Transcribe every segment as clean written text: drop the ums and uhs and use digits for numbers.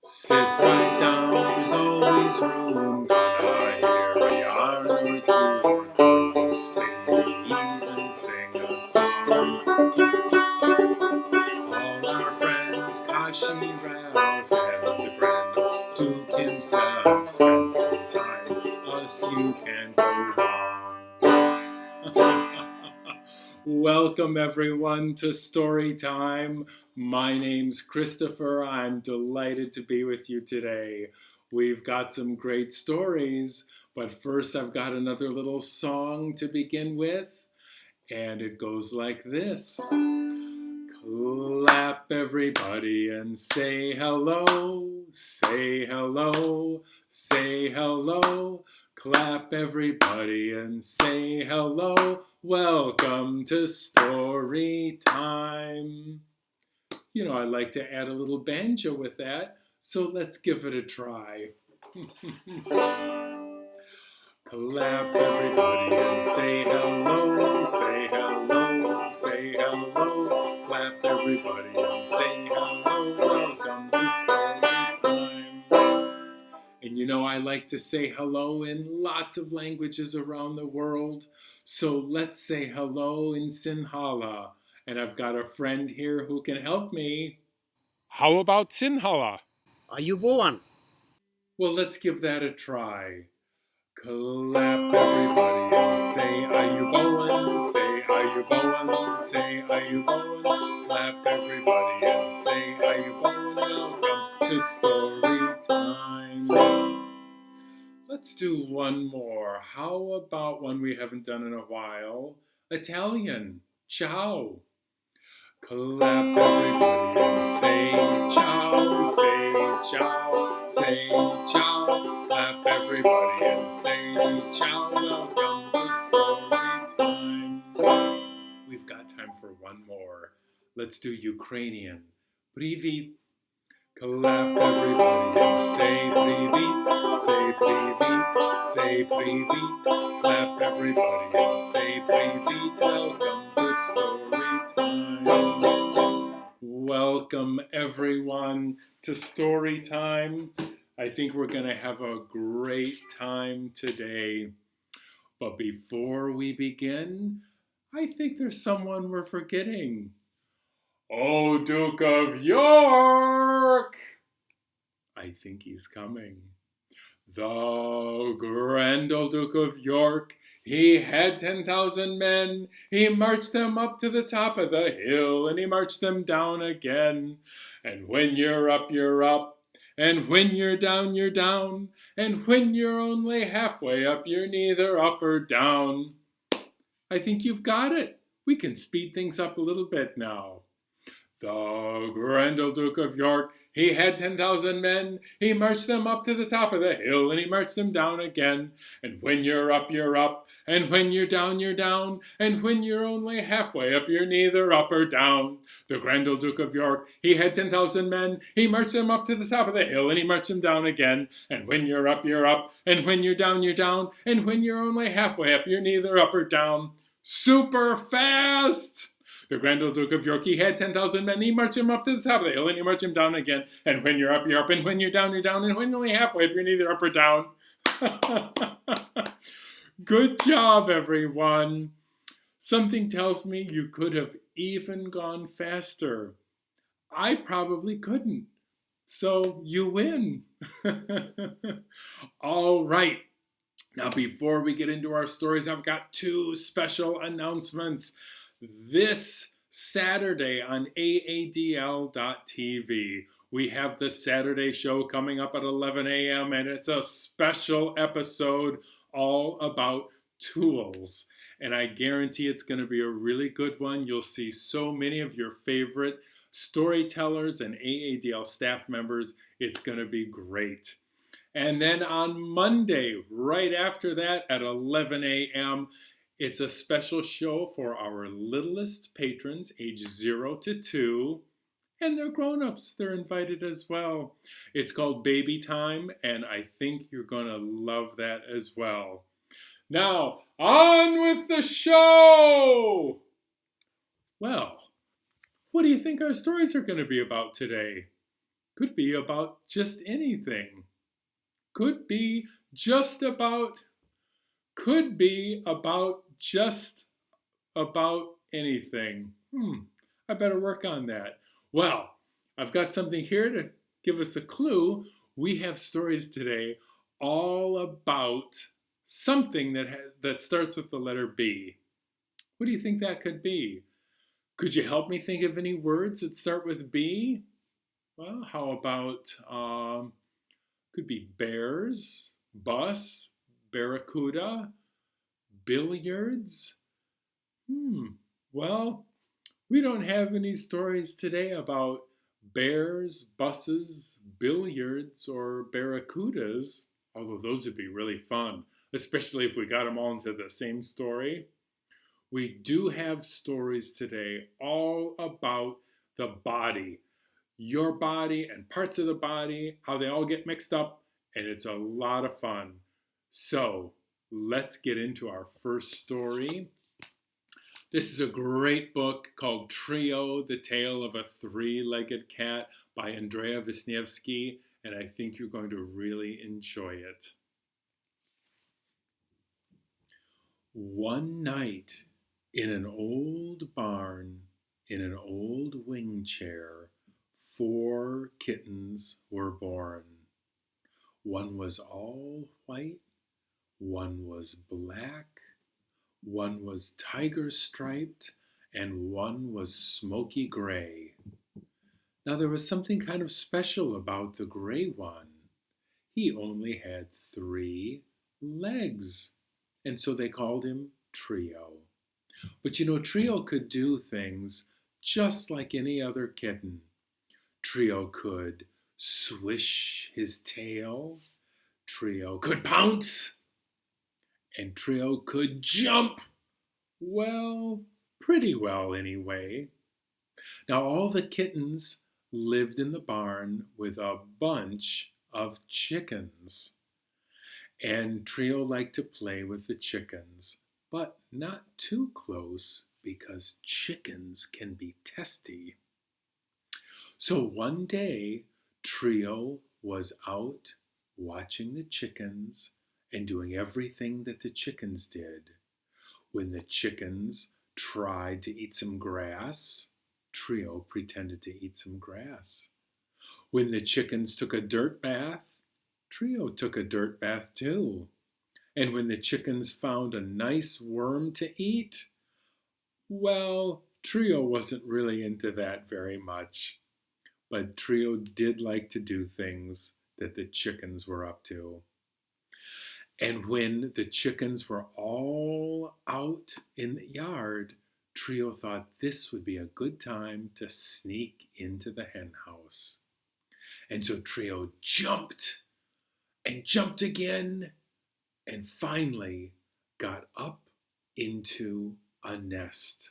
Sit right down, there's always room. Gonna hear a yarn or two or three. Maybe even sing a song. All our friends, Kashi, Ralph, and the Grand Old Duke himself, spend some time. Us you can go wrong. Welcome everyone to Storytime. My name's Christopher. I'm delighted to be with you today. We've got some great stories, but first I've got another little song to begin with, and it goes like this. Clap everybody and say hello, say hello, say hello. Clap everybody and say hello. Welcome to Story Time. You know, I like to add a little banjo with that, so let's give it a try. Clap everybody and say hello, say hello, say hello. Clap everybody and say hello. Welcome to Storytime. And you know, I like to say hello in lots of languages around the world. So let's say hello in Sinhala. And I've got a friend here who can help me. How about Sinhala? Ayubowan. Well, let's give that a try. Clap everybody and say Ayubowan, say Ayubowan, say Ayubowan. Clap everybody and say Ayubowan. Welcome to Story Time. Let's do one more. How about one we haven't done in a while? Italian. Ciao. Clap everybody and say ciao, say ciao, say ciao. Clap everybody and say ciao. Welcome to Story Time. We've got time for one more. Let's do Ukrainian. Привіт. Clap everybody and say привіт, say привіт, say привіt. Clap everybody and say привіт. Welcome to Story Time. Welcome everyone to Story Time. I think we're going to have a great time today. But before we begin, I think there's someone we're forgetting. Oh, Duke of York! I think he's coming. The grand old Duke of York, he had 10,000 men. He marched them up to the top of the hill, and he marched them down again. And when you're up, you're up. And when you're down, you're down. And when you're only halfway up, you're neither up or down. I think you've got it. We can speed things up a little bit now. The grand old Duke of York, he had 10,000 men. He marched them up to the top of the hill, and he marched them down again. And when you're up, you're up. And when you're down, you're down. And when you're only halfway up, you're neither up or down. The grand old Duke of York, he had 10,000 men. He marched them up to the top of the hill, and he marched them down again. And when you're up, you're up. And when you're down, you're down. And when you're only halfway up, you're neither up or down. Super fast! The grand old Duke of York, he had 10,000 men. He marched him up to the top of the hill, and he marched him down again. And when you're up, you're up. And when you're down, you're down. And when you're only halfway up, you're neither up or down. Good job, everyone. Something tells me you could have even gone faster. I probably couldn't. So you win. All right. Now, before we get into our stories, I've got two special announcements. This Saturday on AADL.TV, we have the Saturday show coming up at 11 a.m., and it's a special episode all about tools. And I guarantee it's going to be a really good one. You'll see so many of your favorite storytellers and AADL staff members. It's going to be great. And then on Monday, right after that at 11 a.m., it's a special show for our littlest patrons, age 0 to 2, and they're grown-ups. They're invited as well. It's called Baby Time, and I think you're going to love that as well. Now, on with the show! Well, what do you think our stories are going to be about today? Could be about just anything. Could be just about, could be about just about anything. I better work on that. Well, I've got something here to give us a clue. We have stories today all about something that starts with the letter B. What do you think that could be? Could you help me think of any words that start with B? Well, how about could be bears, bus, barracuda, billiards. Well, we don't have any stories today about bears, buses, billiards, or barracudas, although those would be really fun, especially if we got them all into the same story. We do have stories today all about the body, your body and parts of the body, how they all get mixed up, and it's a lot of fun. So let's get into our first story. This is a great book called Trio, The Tale of a Three-Legged Cat by Andrea Visnevsky, and I think you're going to really enjoy it. One night in an old barn, in an old wing chair, 4 kittens were born. One was all white, one was black, one was tiger striped, and one was smoky gray. Now there was something kind of special about the gray one. He only had 3 legs, and so they called him Trio. But you know, Trio could do things just like any other kitten. Trio could swish his tail, Trio could pounce, and Trio could jump. Well, pretty well anyway. Now all the kittens lived in the barn with a bunch of chickens. And Trio liked to play with the chickens, but not too close because chickens can be testy. So one day, Trio was out watching the chickens and doing everything that the chickens did. When the chickens tried to eat some grass, Trio pretended to eat some grass. When the chickens took a dirt bath, Trio took a dirt bath too. And when the chickens found a nice worm to eat, well, Trio wasn't really into that very much. But Trio did like to do things that the chickens were up to. And when the chickens were all out in the yard, Trio thought this would be a good time to sneak into the hen house. And so Trio jumped and jumped again and finally got up into a nest.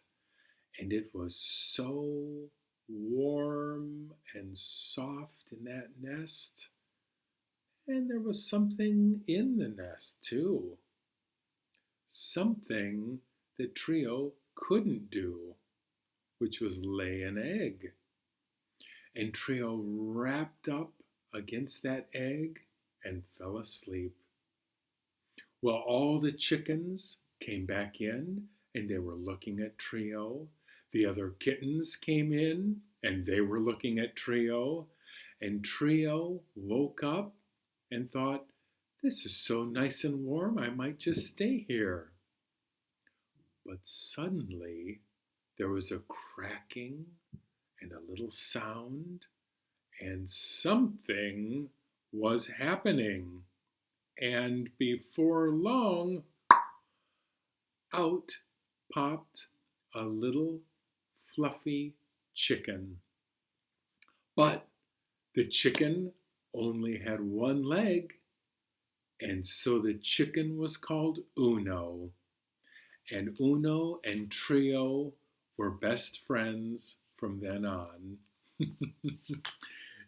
And it was so warm and soft in that nest. And there was something in the nest too. Something that Trio couldn't do, which was lay an egg. And Trio wrapped up against that egg and fell asleep. Well, all the chickens came back in and they were looking at Trio. The other kittens came in and they were looking at Trio. And Trio woke up and thought, this is so nice and warm, I might just stay here. But suddenly there was a cracking and a little sound, and something was happening. And before long, out popped a little fluffy chicken. But the chicken only had 1 leg, and so the chicken was called Uno. And Uno and Trio were best friends from then on.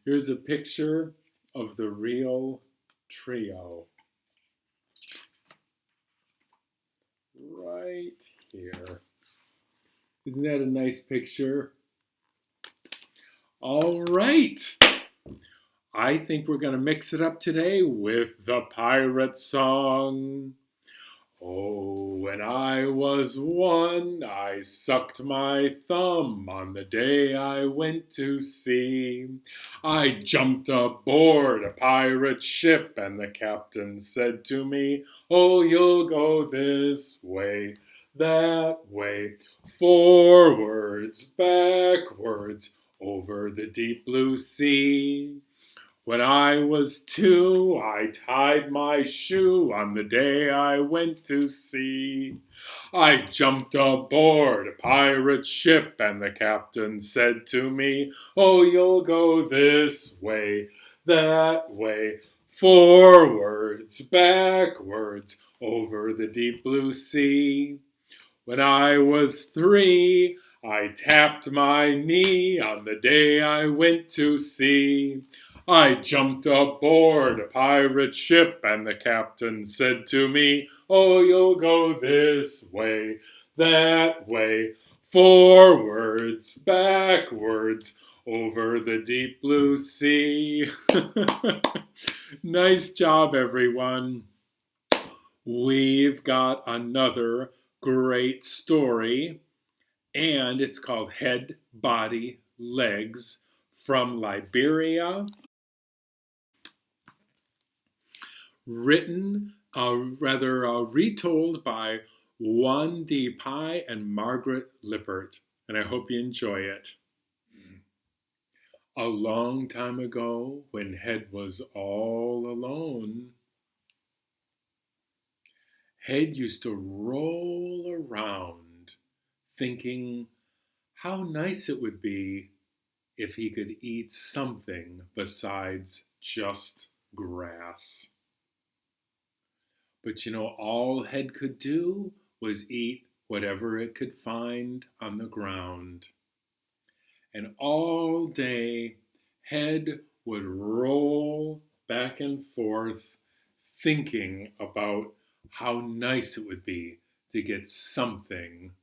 Here's a picture of the real Trio. Right here. Isn't that a nice picture? All right. I think we're going to mix it up today with the pirate song. Oh, when I was one, I sucked my thumb on the day I went to sea. I jumped aboard a pirate ship, and the captain said to me, "Oh, you'll go this way, that way, forwards, backwards, over the deep blue sea." When I was two, I tied my shoe on the day I went to sea. I jumped aboard a pirate ship, and the captain said to me, "Oh, you'll go this way, that way, forwards, backwards, over the deep blue sea." When I was three, I tapped my knee on the day I went to sea. I jumped aboard a pirate ship, and the captain said to me, "Oh, you'll go this way, that way, forwards, backwards, over the deep blue sea." Nice job, everyone. We've got another great story, and it's called Head, Body, Legs from Liberia. Written, retold by Juan D. Pye and Margaret Lippert, and I hope you enjoy it. A long time ago, when Head was all alone, Head used to roll around, thinking how nice it would be if he could eat something besides just grass. But all Head could do was eat whatever it could find on the ground. And all day, Head would roll back and forth, thinking about how nice it would be to get something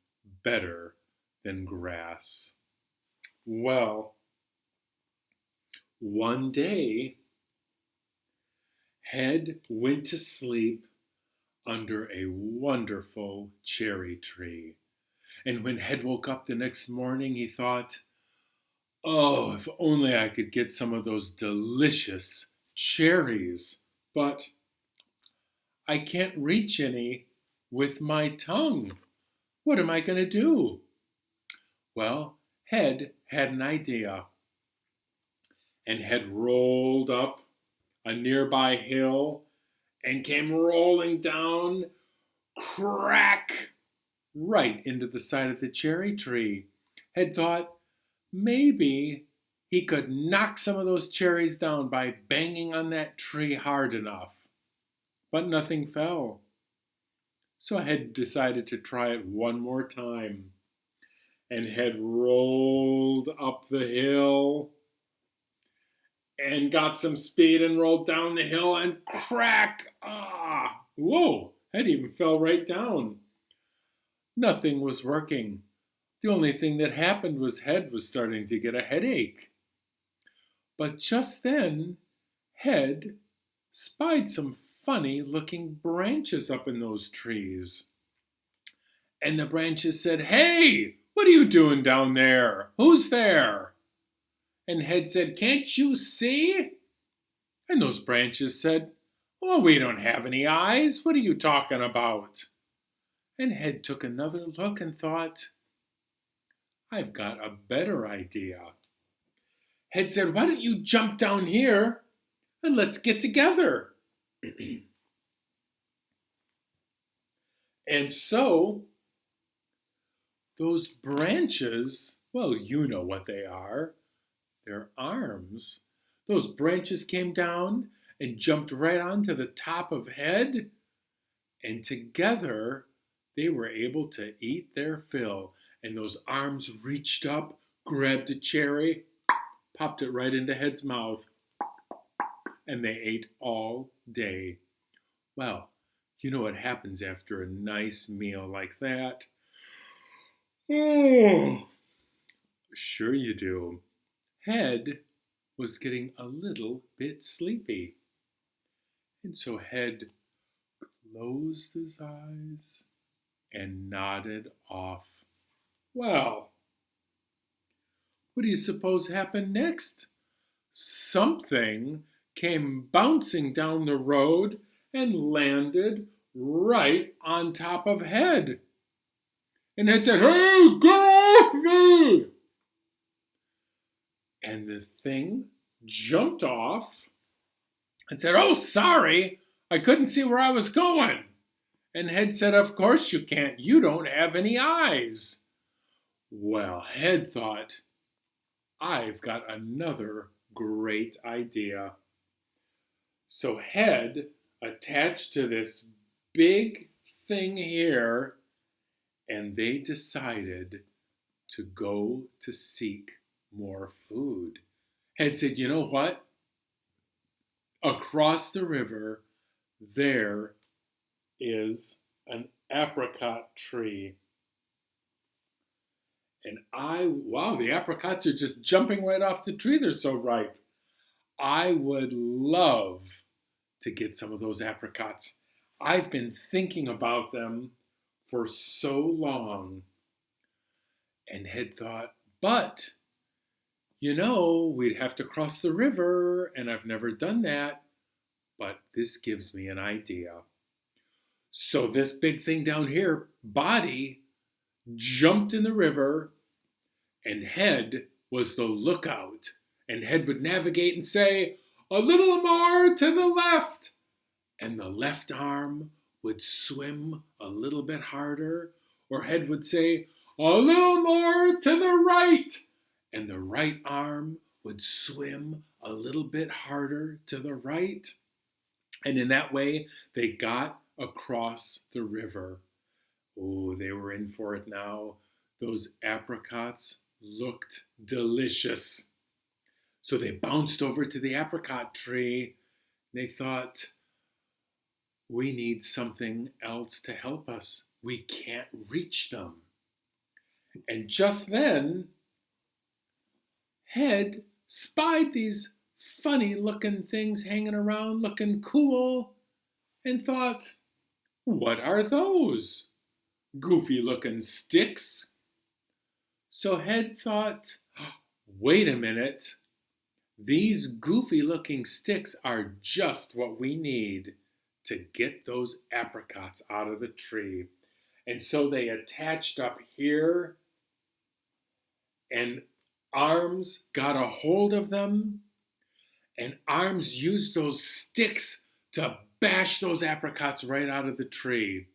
better than grass. Well, one day, Head went to sleep under a wonderful cherry tree. And when Head woke up the next morning, he thought, "Oh, if only I could get some of those delicious cherries. But I can't reach any with my tongue. What am I going to do?" Well, Head had an idea. And Head rolled up a nearby hill and came rolling down, crack, right into the side of the cherry tree. Head thought maybe he could knock some of those cherries down by banging on that tree hard enough. But nothing fell. So Head decided to try it one more time. And Head rolled up the hill and got some speed and rolled down the hill and crack! Whoa! Head even fell right down. Nothing was working. The only thing that happened was Head was starting to get a headache. But just then, Head spied some funny looking branches up in those trees. And the branches said, "Hey, what are you doing down there? Who's there?" And Head said, "Can't you see?" And those branches said, "Oh, we don't have any eyes. What are you talking about?" And Head took another look and thought, "I've got a better idea." Head said, "Why don't you jump down here and let's get together?" And so those branches, well, you know what they are. They're arms. Those branches came down and jumped right onto the top of Head, and together they were able to eat their fill. And those arms reached up, grabbed a cherry, popped it right into Head's mouth, and they ate all day. Well, you know what happens after a nice meal like that? Oh, sure you do. Head was getting a little bit sleepy. And so Head closed his eyes and nodded off. Well, what do you suppose happened next? Something came bouncing down the road and landed right on top of Head. And Head said, "Hey, get off me!" And the thing jumped off and said, "Oh, sorry, I couldn't see where I was going." And Head said, "Of course you can't. You don't have any eyes." Well, Head thought, I've got another great idea. So Head attached to this big thing here, and they decided to go to seek more food. Head said, "You know what? Across the river, there is an apricot tree." And wow, the apricots are just jumping right off the tree. They're so ripe. I would love to get some of those apricots. I've been thinking about them for so long. And Head thought, but, we'd have to cross the river, and I've never done that. But this gives me an idea. So this big thing down here, Body, jumped in the river, and Head was the lookout. And Head would navigate and say, "A little more to the left." And the left arm would swim a little bit harder. Or Head would say, "A little more to the right." And the right arm would swim a little bit harder to the right. And in that way, they got across the river. Oh, they were in for it now. Those apricots looked delicious. So they bounced over to the apricot tree. They thought, we need something else to help us. We can't reach them. And just then, Head spied these funny looking things hanging around, looking cool, and thought, what are those? Goofy looking sticks. So Head thought, wait a minute. These goofy looking sticks are just what we need to get those apricots out of the tree. And so they attached up here, and Arms got a hold of them, and Arms used those sticks to bash those apricots right out of the tree.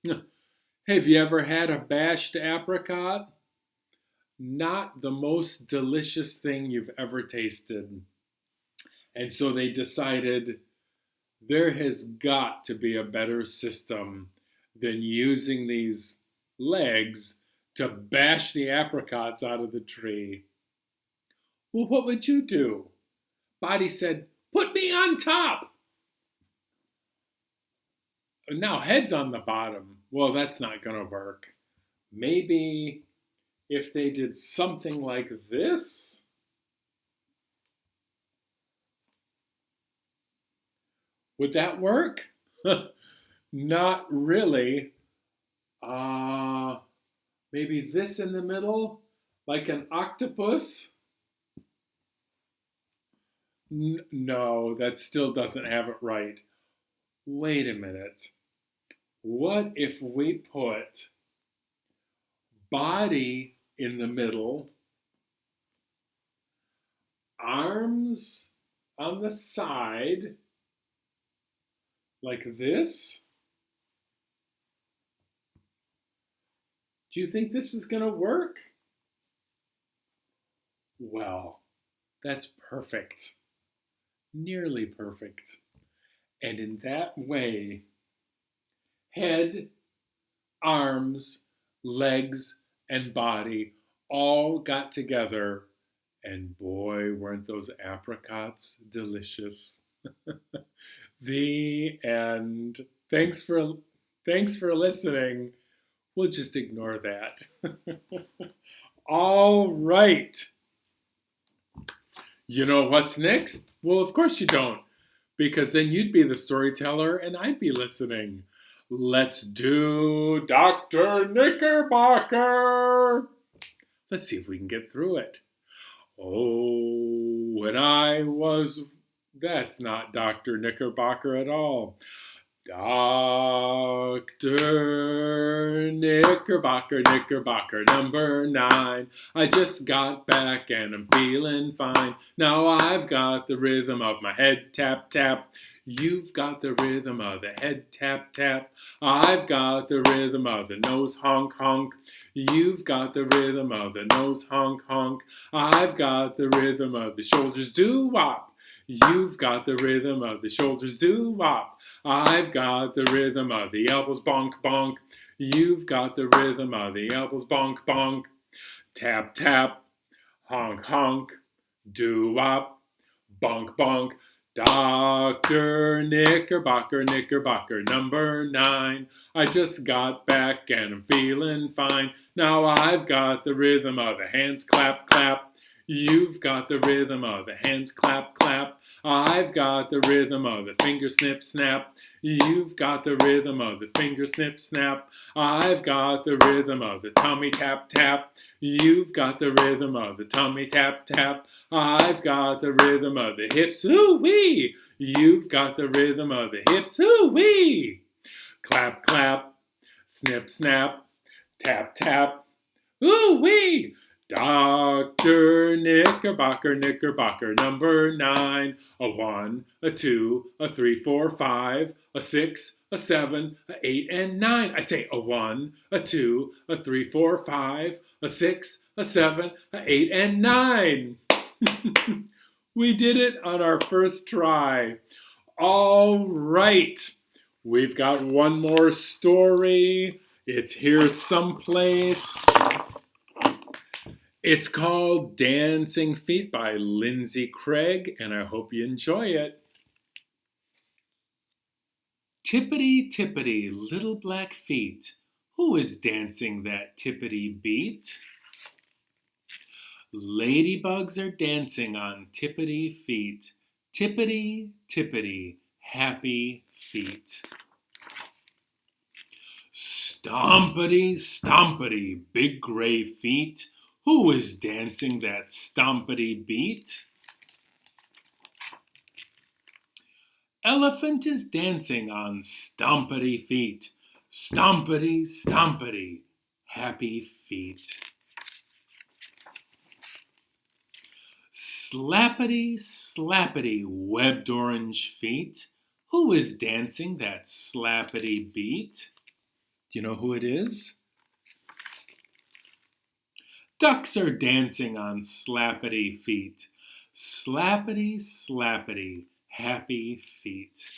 Have you ever had a bashed apricot? Not the most delicious thing you've ever tasted. And so they decided there has got to be a better system than using these legs to bash the apricots out of the tree. Well, what would you do? Body said, put me on top. Now Head's on the bottom. Well, that's not going to work. Maybe if they did something like this. Would that work? Not really. Maybe this in the middle, like an octopus? No, that still doesn't have it right. Wait a minute. What if we put Body in the middle, Arms on the side, like this? Do you think this is going to work? Well, that's perfect. Nearly perfect. And in that way, Head, Arms, Legs, and Body all got together, and boy, weren't those apricots delicious. The end. Thanks for listening. We'll just ignore that. All right. You know what's next? Well, of course you don't, because then you'd be the storyteller and I'd be listening. Let's do Dr. Knickerbocker. Let's see if we can get through it. Oh, when I was... That's not Dr. Knickerbocker at all. Dr. Knickerbocker, Knickerbocker number 9. I just got back and I'm feeling fine. Now I've got the rhythm of my head tap tap. You've got the rhythm of the head tap tap. I've got the rhythm of the nose honk honk. You've got the rhythm of the nose honk honk. I've got the rhythm of the shoulders doo wop. You've got the rhythm of the shoulders doo wop. I've got the rhythm of the elbows bonk bonk. You've got the rhythm of the elbows bonk bonk. Tap tap, honk honk, doo wop, bonk bonk. Dr. Knickerbocker, Knickerbocker number 9. I just got back and I'm feeling fine. Now I've got the rhythm of the hands clap clap. You've got the rhythm of the hands clap clap. I've got the rhythm of the finger snip snap. You've got the rhythm of the finger snip snap. I've got the rhythm of the tummy tap tap. You've got the rhythm of the tummy tap tap. I've got the rhythm of the hips hoo-wee. You've got the rhythm of the hips hoo-wee. Clap clap, snip snap, tap tap, ooh-wee. Dr. Knickerbocker, Knickerbocker number 9. A 1, a 2, a 3, 4, 5, a 6, a 7, a 8, and 9. I say a 1, a 2, a 3, 4, 5, a 6, a 7, a 8, and 9. We did it on our first try. All right. We've got one more story. It's here someplace. It's called Dancing Feet by Lindsay Craig, and I hope you enjoy it. Tippity, tippity, little black feet. Who is dancing that tippity beat? Ladybugs are dancing on tippity feet. Tippity, tippity, happy feet. Stompity, stompity, big gray feet. Who is dancing that stompity beat? Elephant is dancing on stompity feet. Stompity, stompity, happy feet. Slappity, slappity, webbed orange feet. Who is dancing that slappity beat? Do you know who it is? Ducks are dancing on slappity feet. Slappity, slappity, happy feet.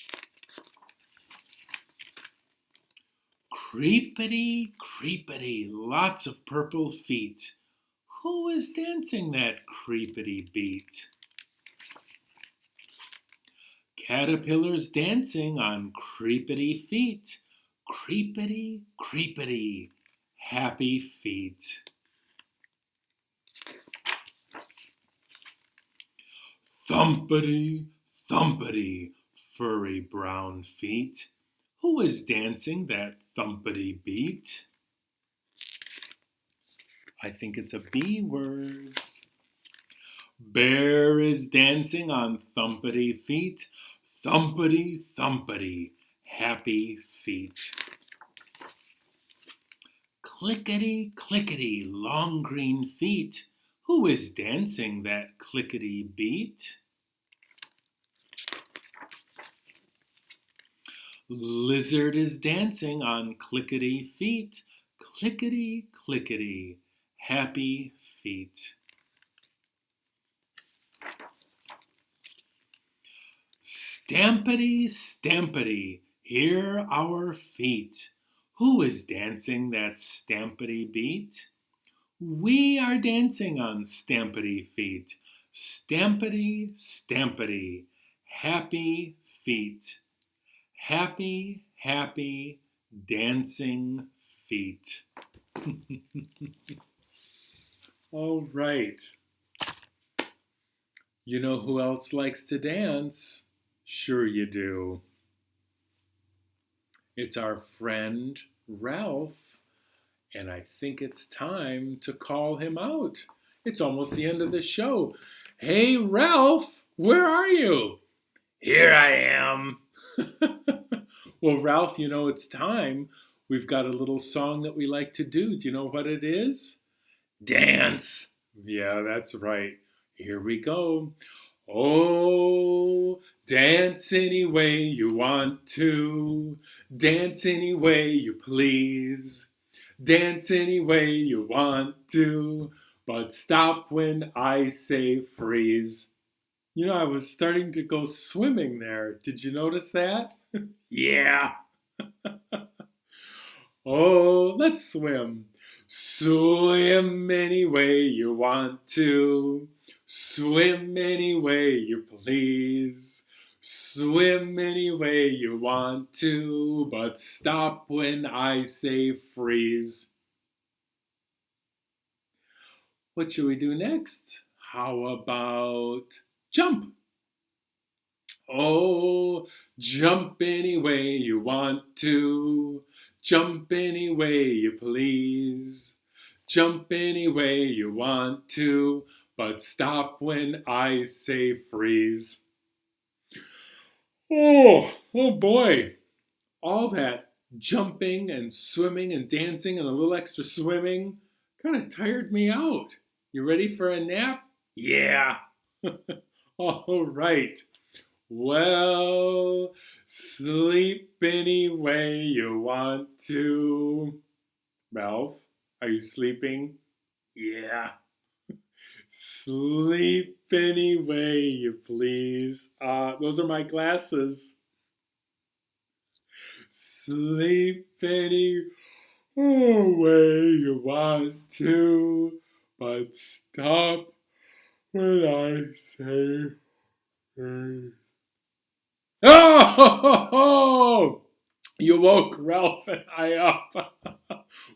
Creepity, creepity, lots of purple feet. Who is dancing that creepity beat? Caterpillars dancing on creepity feet. Creepity, creepity, happy feet. Thumpity, thumpity, furry brown feet. Who is dancing that thumpity beat? I think it's a B word. Bear is dancing on thumpity feet. Thumpity, thumpity, happy feet. Clickety, clickety, long green feet. Who is dancing that clickety beat? Lizard is dancing on clickety feet. Clickety, clickety, happy feet. Stampity, stampity, hear our feet. Who is dancing that stampity beat? We are dancing on stampity feet. Stampity, stampity, happy feet. Happy, happy, dancing feet. All right. You know who else likes to dance? Sure you do. It's our friend Ralph, and I think it's time to call him out. It's almost the end of the show. Hey, Ralph, where are you? Here I am. Well, Ralph, you know it's time. We've got a little song that we like to do. Do you know what it is? Dance. Yeah, that's right. Here we go. Oh, dance any way you want to. Dance any way you please. Dance any way you want to. But stop when I say freeze. You know, I was starting to go swimming there. Did you notice that? Yeah. Oh, let's swim. Swim any way you want to. Swim any way you please. Swim any way you want to, but stop when I say freeze. What should we do next? How about jump? Oh, jump any way you want to. Jump any way you please. Jump any way you want to, but stop when I say freeze. Oh boy. All that jumping and swimming and dancing and a little extra swimming kind of tired me out. You ready for a nap? Yeah. All right. Well, sleep any way you want to. Ralph, are you sleeping? Yeah. Sleep any way you please. Those are my glasses. Sleep any way you want to, but stop when I say freeze. Oh! You woke Ralph and I up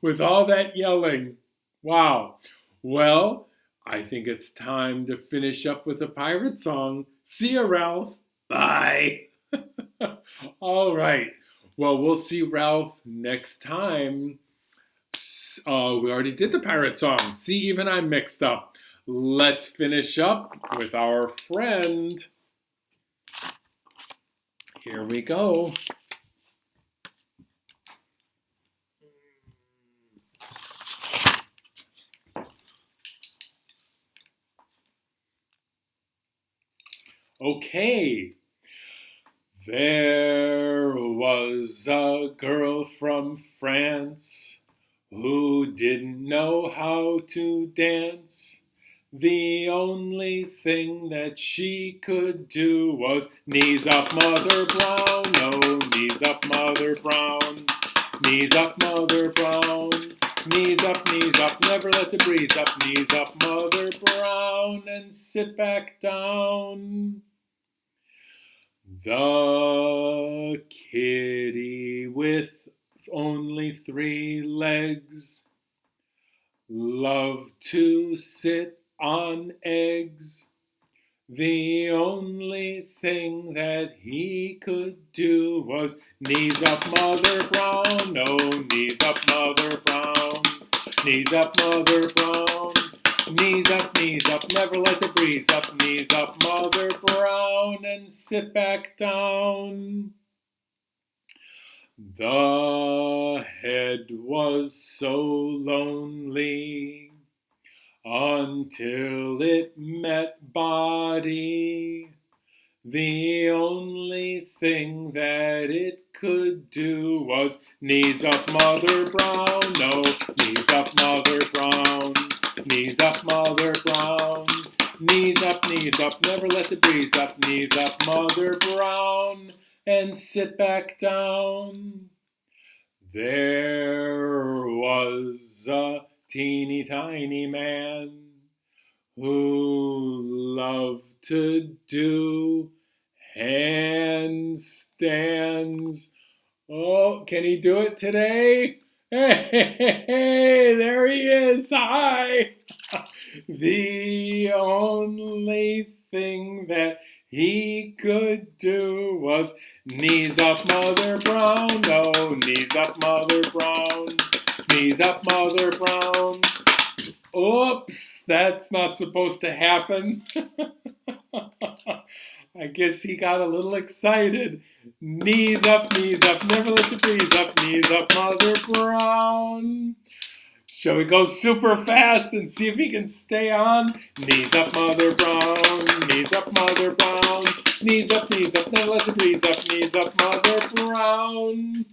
with all that yelling. Wow. Well, I think it's time to finish up with a pirate song. See ya, Ralph. Bye. All right. Well, we'll see Ralph next time. We already did the pirate song. See, even I'm mixed up. Let's finish up with our friend. Here we go. Okay. There was a girl from France who didn't know how to dance. The only thing that she could do was knees up, Mother Brown. No, knees up, Mother Brown. Knees up, Mother Brown. Knees up, never let the breeze up. Knees up, Mother Brown, and sit back down. The kitty with only 3 legs loved to sit on eggs. The only thing that he could do was knees up, Mother Brown. No, knees up, Mother Brown. Knees up, Mother Brown. Knees up, never let the breeze up. Knees up, Mother Brown, and sit back down. The head was so lonely until it met body. The only thing that it could do was knees up, Mother Brown. No, knees up, Mother Brown. Knees up, Mother Brown. Knees up, never let the breeze up. Knees up, Mother Brown, and sit back down. There was a teeny tiny man who loved to do handstands. Oh, can he do it today? Hey, there he is. Hi. The only thing that he could do was knees up, Mother Brown. Oh, knees up, Mother Brown. Knees up, Mother Brown. Oops, that's not supposed to happen. I guess he got a little excited. Knees up, never let the breeze up. Knees up, Mother Brown. Shall we go super fast and see if he can stay on? Knees up, Mother Brown. Knees up, Mother Brown. Knees up, never let the breeze up. Knees up, Mother Brown.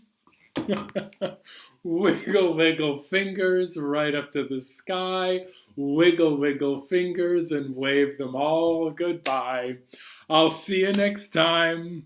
Wiggle, wiggle fingers right up to the sky. Wiggle, wiggle fingers and wave them all goodbye. I'll see you next time.